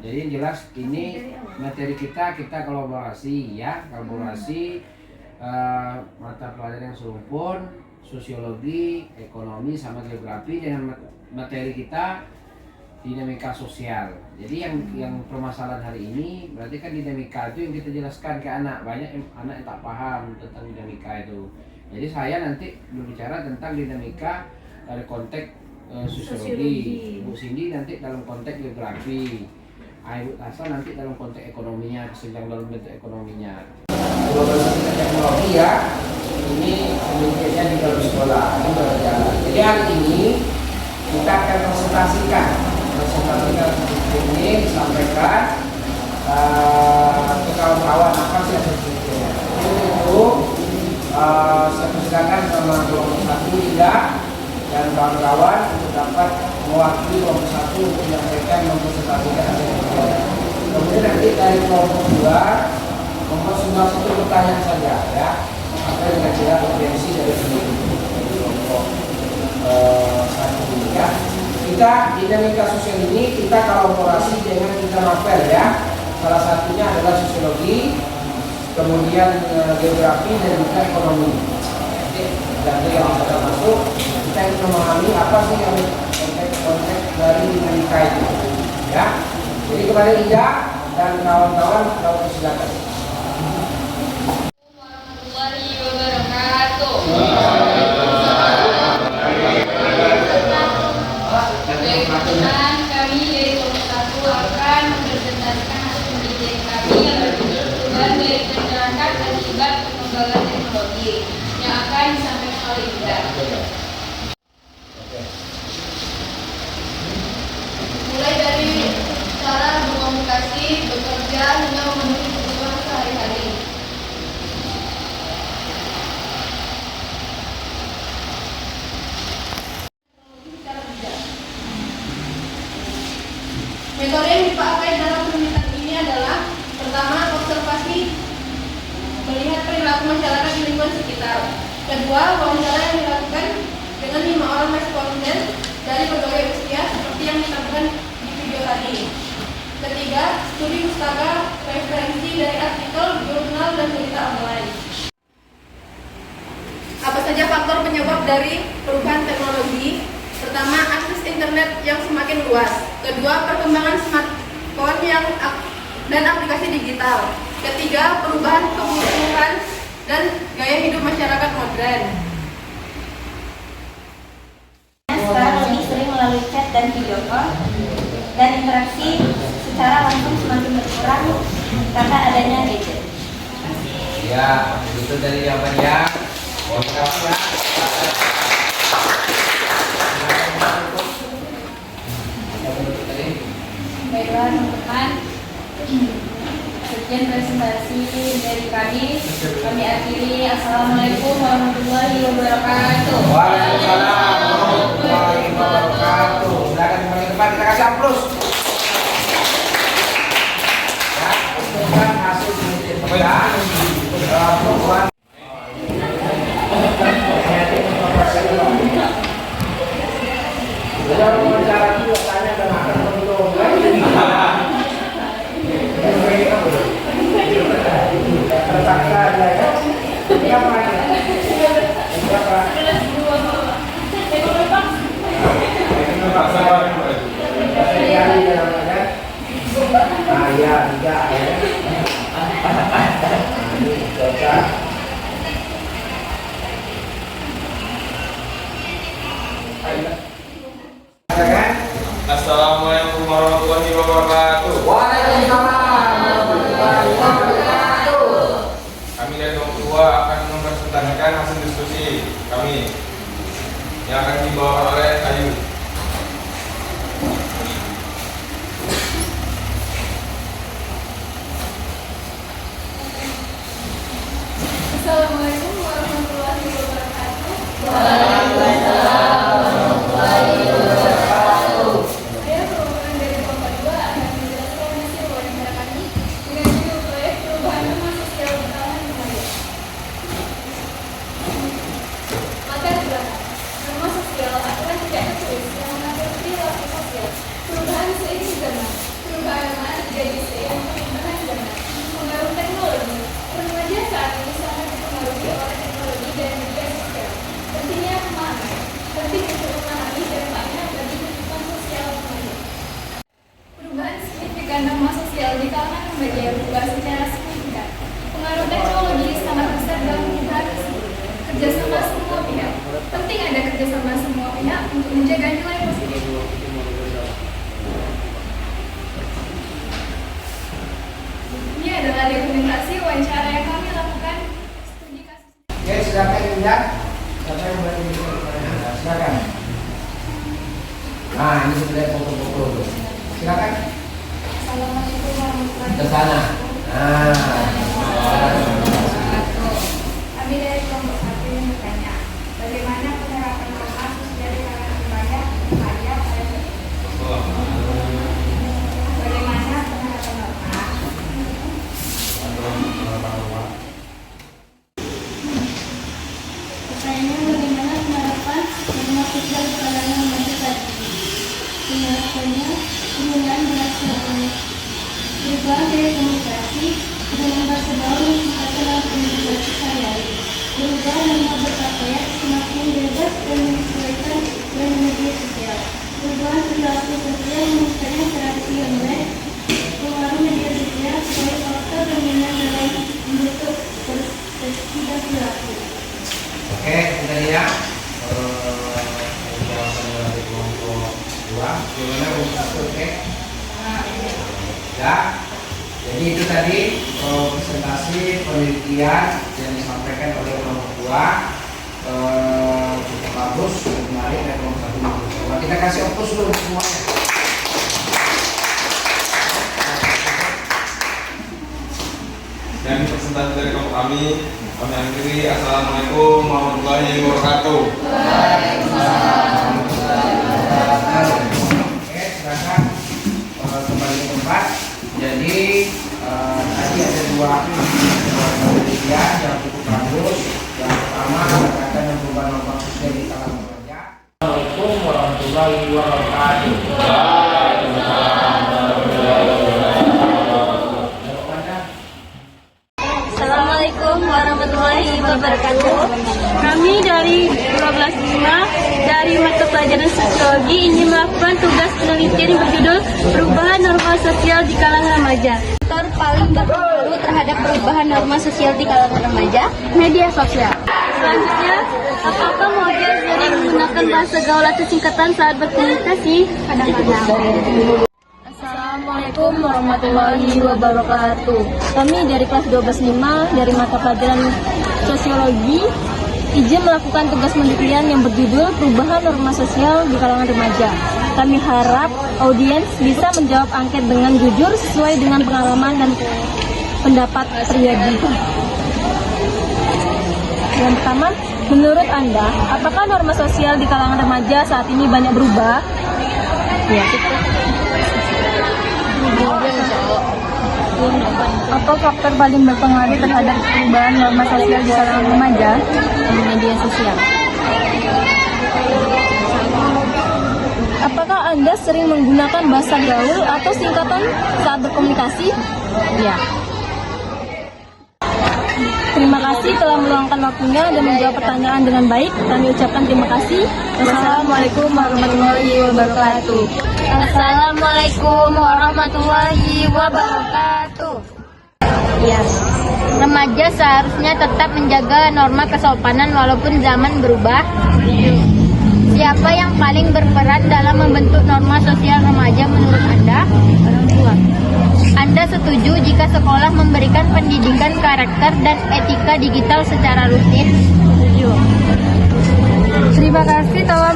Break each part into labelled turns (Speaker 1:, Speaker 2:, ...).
Speaker 1: Jadi yang jelas ini materi kita kolaborasi ya, mata pelajaran yang serumpun, sosiologi, ekonomi sama geografi, dengan materi kita dinamika sosial. Jadi yang permasalahan hari ini berarti kan dinamika itu yang kita jelaskan ke anak. Banyak anak yang tak paham tentang dinamika itu. Jadi saya nanti berbicara tentang dinamika dari konteks sosiologi, Bu Cindy nanti dalam konteks geografi, Ibu Tasa nanti dalam konteks ekonominya, sedang dalam bentuk ekonominya. Kolaborasi teknologi ya, ini memilikinya di dalam sekolah, ini berjalan. Jadi hari ini kita akan presentasikan ini disampaikan ke kawan-kawan apa sih hasil penelitiannya. Itu saya persilakan sama kelompok 1 tidak dan kawan-kawan untuk dapat mewakili kelompok 1 untuk menyampaikan mempresentasikan hasil penelitian. Kemudian nanti dari kelompok 2 mempersimbahkan satu pertanyaan saja ya, apa yang kira-kira kompetensi dari kelompok 1 ini ya. Kita dinamika sosial ini kita kolaborasi dengan 3 novel ya. Salah satunya adalah sosiologi, kemudian geografi dan juga ekonomi. Jadi yang sudah masuk kita ingin memahami apa sih yang konteks dari dinamika itu ya. Jadi kepada Ida dan kawan-kawan kalau silakan.
Speaker 2: Warahmatullahi wabarakatuh. Baik, kami dari kelompok 1 akan mempresentasikan hasil penelitian kami yang berjudul perubahan gaya masyarakat akibat pengembangan teknologi yang akan disampaikan oleh Ida. Mulai dari cara berkomunikasi, bekerja, hingga memenuhi kebutuhan sehari-hari. Metode yang dipakai dalam penelitian ini adalah pertama, observasi melihat perilaku masyarakat di lingkungan sekitar. Kedua, wawancara yang dilakukan dengan 5 orang responden dari berbagai usia seperti yang ditampilkan di video tadi. Ketiga, studi pustaka referensi dari artikel, jurnal, dan berita online. Apa saja faktor penyebab dari perubahan teknologi? Pertama, akses internet yang semakin luas. Kedua, perkembangan smartphone dan aplikasi digital. Ketiga, perubahan kebutuhan dan gaya hidup masyarakat modern.
Speaker 3: Sekarang lebih sering melalui chat dan video call, dan interaksi secara langsung semakin berkurang karena adanya gadget.
Speaker 1: Ya, itu dari jawabannya.
Speaker 2: Baiklah teman-teman, sekian presentasi dari kami akhiri. Assalamualaikum warahmatullahi wabarakatuh.
Speaker 1: Waalaikumsalam warahmatullahi wabarakatuh. Silakan kembali ke depan, kita kasih aplaus. Ya, bukan hasil penelitian kita. Perempuan. Sudah wawancara juga tanya dan akan belum. Terpaksa aja ya. Siapa ya? Siapa? Iya, tidak ya.
Speaker 4: Assalamualaikum warahmatullahi wabarakatuh.
Speaker 1: Waalaikumsalam warahmatullahi wabarakatuh.
Speaker 4: Kami dari kelompok 2 akan mempresentasikan hasil diskusi kami yang akan dibawa oleh Ayu.
Speaker 2: Assalamualaikum warahmatullahi wabarakatuh.
Speaker 3: Waalaikumsalam warahmatullahi wabarakatuh.
Speaker 2: Saya perwakilan dari kelompok 2 akan menjelaskan hasil wawancara kami dengan judul proyek perubahan rumah sosial bertahan remaja. Maka rumah sosial aturan tidak tertulis
Speaker 5: lainnya untuk menjaga nilai positif. Ini adalah dokumentasi wawancara yang kami lakukan studi kasus.
Speaker 1: Oke, silakan Indah. Siapa yang boleh menunjukkan? Silakan. Nah, ini sudah foto-foto tuh. Silakan.
Speaker 5: Assalamualaikum warahmatullahi
Speaker 1: Ke sana. Nah.
Speaker 5: Kami dari kelompok 1 yang bertanya, bagaimana penerapan kasus dari kalangan remaja pada bagaimana penerapan norma?
Speaker 3: Pertanyaannya bagaimana penerapan norma sosial di kalangan remaja saat ini? Penerapannya penggunaan bahasa perubahan gaya komunikasi dengan bahasa baru yang sifatnya dalam komunikasi sehari-hari. Perubahan norma berpakaian semakin bebas dan menyesuaikan dengan media sosial. Perubahan perilaku sosial meningkatnya interaksi yang baik. Pengaruh media sosial sebagai faktor dominan dalam membentuk persepsi dan perilaku.
Speaker 1: Oke, kita lihat jawaban dari kelompok 2. Gimana kelompok 1? Oke. Ya. Jadi itu tadi presentasi penelitian yang disampaikan oleh kelompok 2. Cukup bagus, cukup menarik dari kelompok 1. Coba kita kasih opus dulu semuanya.
Speaker 4: Dan presentasi dari kelompok kami akhiri. Assalamualaikum warahmatullahi wabarakatuh.
Speaker 1: Oke, silakan kembali ke tempat. Jadi tadi ada dua penelitian yang cukup bagus. Yang pertama berkaitan dengan perubahan norma sosial di kalangan remaja. Assalamualaikum warahmatullahi wabarakatuh.
Speaker 3: Assalamualaikum warahmatullahi wabarakatuh. Kami dari 12.5 dari mata pelajaran sosiologi ini melakukan tugas penelitian yang berjudul Perubahan Norma Sosial di Kalangan Remaja. Faktor paling berpengaruh terhadap perubahan norma sosial di kalangan remaja, media sosial. Selanjutnya, apakah model sering menggunakan bahasa gaul atau singkatan saat berkomunikasi? Kadang-kadang. Assalamualaikum warahmatullahi wabarakatuh. Kami dari kelas 12.5 dari mata pelajaran sosiologi izin melakukan tugas penelitian yang berjudul Perubahan Norma Sosial di Kalangan Remaja. Kami harap audiens bisa menjawab angket dengan jujur sesuai dengan pengalaman dan pendapat pribadi. Yang pertama, menurut Anda, apakah norma sosial di kalangan remaja saat ini banyak berubah? Ya, apa faktor paling berpengaruh terhadap perubahan norma sosial di kalangan remaja? Media sosial. Apakah Anda sering menggunakan bahasa gaul atau singkatan saat berkomunikasi? Ya. Terima kasih telah meluangkan waktunya dan menjawab pertanyaan dengan baik. Kami ucapkan terima kasih. Wassalamualaikum warahmatullahi wabarakatuh. Assalamualaikum warahmatullahi wabarakatuh. Ya, remaja seharusnya tetap menjaga norma kesopanan walaupun zaman berubah. Siapa yang paling berperan dalam membentuk norma sosial remaja menurut Anda? Orang tua. Anda setuju jika sekolah memberikan pendidikan karakter dan etika digital secara rutin? Setuju. Terima kasih telah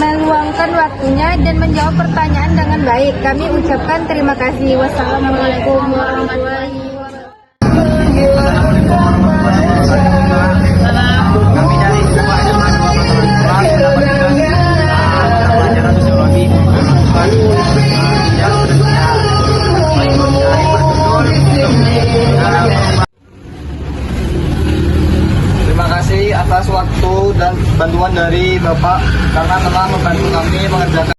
Speaker 3: meluangkan waktunya dan menjawab pertanyaan dengan baik. Kami ucapkan terima kasih. Wassalamualaikum warahmatullahi
Speaker 1: Kami dari sebuah SMA 2 pelajaran sosiologi
Speaker 6: Terima kasih atas waktu dan bantuan dari Bapak karena telah membantu kami mengerjakan